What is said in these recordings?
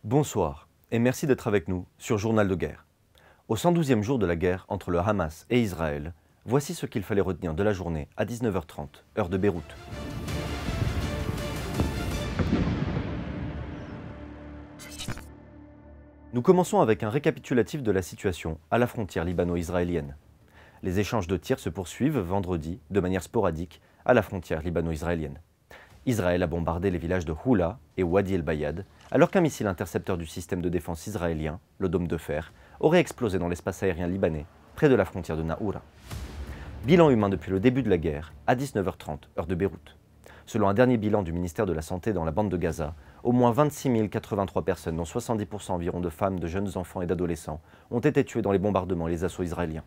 Bonsoir et merci d'être avec nous sur Journal de guerre. Au 112e jour de la guerre entre le Hamas et Israël, voici ce qu'il fallait retenir de la journée à 19h30, heure de Beyrouth. Nous commençons avec un récapitulatif de la situation à la frontière libano-israélienne. Les échanges de tirs se poursuivent vendredi, de manière sporadique, à la frontière libano-israélienne. Israël a bombardé les villages de Houla et Wadi el-Bayad, alors qu'un missile intercepteur du système de défense israélien, le Dôme de Fer, aurait explosé dans l'espace aérien libanais, près de la frontière de Naoura. Bilan humain depuis le début de la guerre, à 19h30, heure de Beyrouth. Selon un dernier bilan du ministère de la Santé dans la bande de Gaza, au moins 26 083 personnes, dont 70% environ de femmes, de jeunes enfants et d'adolescents, ont été tuées dans les bombardements et les assauts israéliens.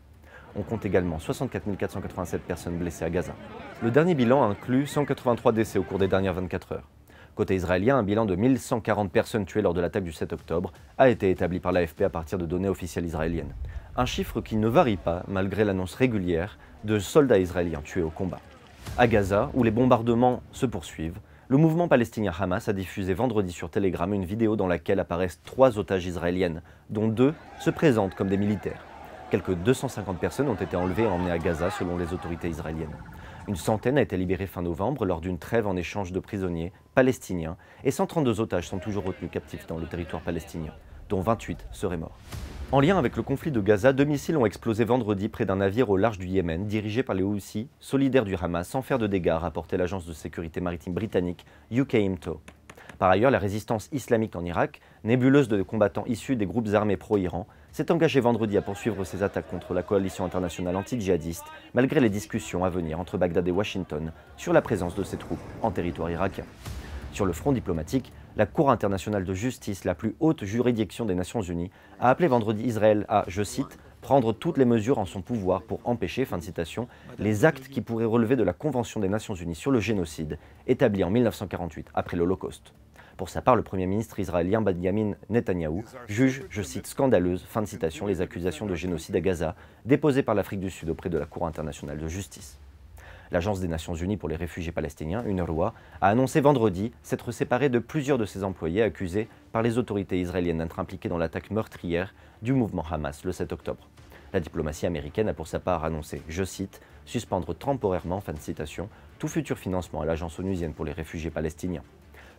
On compte également 64 487 personnes blessées à Gaza. Le dernier bilan inclut 183 décès au cours des dernières 24 heures. Côté israélien, un bilan de 1140 personnes tuées lors de l'attaque du 7 octobre a été établi par l'AFP à partir de données officielles israéliennes. Un chiffre qui ne varie pas malgré l'annonce régulière de soldats israéliens tués au combat. À Gaza, où les bombardements se poursuivent, le mouvement palestinien Hamas a diffusé vendredi sur Telegram une vidéo dans laquelle apparaissent 3 otages israéliennes, dont 2 se présentent comme des militaires. Quelques 250 personnes ont été enlevées et emmenées à Gaza selon les autorités israéliennes. Une centaine a été libérée fin novembre lors d'une trêve en échange de prisonniers palestiniens et 132 otages sont toujours retenus captifs dans le territoire palestinien, dont 28 seraient morts. En lien avec le conflit de Gaza, 2 missiles ont explosé vendredi près d'un navire au large du Yémen dirigé par les Houthis, solidaires du Hamas, sans faire de dégâts, a rapporté l'agence de sécurité maritime britannique UKMTO. Par ailleurs, la résistance islamique en Irak, nébuleuse de combattants issus des groupes armés pro-Iran, s'est engagée vendredi à poursuivre ses attaques contre la coalition internationale anti-djihadiste, malgré les discussions à venir entre Bagdad et Washington sur la présence de ses troupes en territoire irakien. Sur le front diplomatique, la Cour internationale de justice, la plus haute juridiction des Nations Unies, a appelé vendredi Israël à, je cite, « prendre toutes les mesures en son pouvoir pour empêcher, fin de citation, les actes qui pourraient relever de la Convention des Nations Unies sur le génocide, établie en 1948 après l'Holocauste ». Pour sa part, le Premier ministre israélien Benjamin Netanyahou juge, je cite, scandaleuse, fin de citation, les accusations de génocide à Gaza déposées par l'Afrique du Sud auprès de la Cour internationale de justice. L'Agence des Nations Unies pour les réfugiés palestiniens, UNRWA, a annoncé vendredi s'être séparée de plusieurs de ses employés accusés par les autorités israéliennes d'être impliqués dans l'attaque meurtrière du mouvement Hamas le 7 octobre. La diplomatie américaine a pour sa part annoncé, je cite, suspendre temporairement, fin de citation, tout futur financement à l'Agence onusienne pour les réfugiés palestiniens.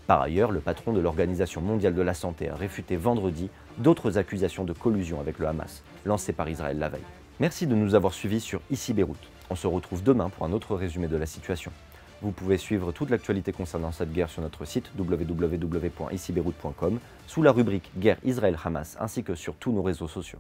Par ailleurs, le patron de l'Organisation mondiale de la santé a réfuté vendredi d'autres accusations de collusion avec le Hamas, lancées par Israël la veille. Merci de nous avoir suivis sur Ici Beyrouth. On se retrouve demain pour un autre résumé de la situation. Vous pouvez suivre toute l'actualité concernant cette guerre sur notre site www.icibeyrouth.com sous la rubrique Guerre Israël-Hamas ainsi que sur tous nos réseaux sociaux.